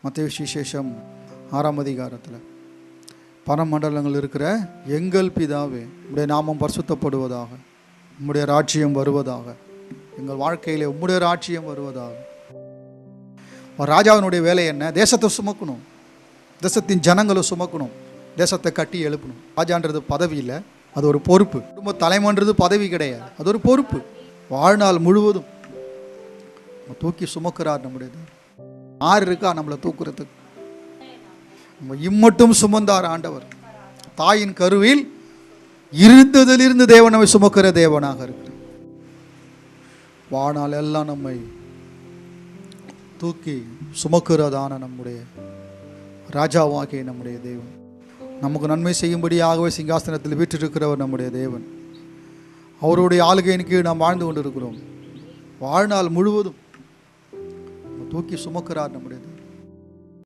மத்தேயு சுவிசேஷம் 6ஆம் அதிகாரத்தில் பரமண்டலங்கள் இருக்கிற எங்கள் பிதாவே, உம்முடைய நாமம் பரிசுத்தப்படுவதாக, உம்முடைய ராஜ்யம் வருவதாக, எங்கள் வாழ்க்கையில் உம்முடைய ராஜ்யம் வருவதாக. ராஜாவினுடைய வேலை என்ன? தேசத்தை சுமக்கணும், தேசத்தின் ஜனங்களை சுமக்கணும், தேசத்தை கட்டி எழுப்பணும். ராஜான்றது பதவி இல்லை, அது ஒரு பொறுப்பு. குடும்ப தலைமன்றது பதவி கிடையாது, அது ஒரு பொறுப்பு. வாழ்நாள் முழுவதும் தூக்கி சுமக்கிறார் நம்முடைய தேவன். யார் இருக்கா நம்மளை தூக்குறதுக்கு? நம்ம இம்மட்டும் சுமந்தார் ஆண்டவர். தாயின் கருவில் இருந்ததிலிருந்து தேவன் நம்மை சுமக்கிற தேவனாக இருக்கிறார். வாழ்நாள் எல்லாம் நம்மை தூக்கி சுமக்கிறதான நம்முடைய ராஜாவாகிய நம்முடைய தேவன், நமக்கு நன்மை செய்யும்படியாகவே சிங்காசனத்தில் வீற்றிருக்கிறவர் நம்முடைய தேவன். அவருடைய ஆளுகையின் கீழ் நாம் வாழ்ந்து கொண்டிருக்கிறோம். வாழ்நாள் முழுவதும் தூக்கி சுமக்கிறார் நம்முடைய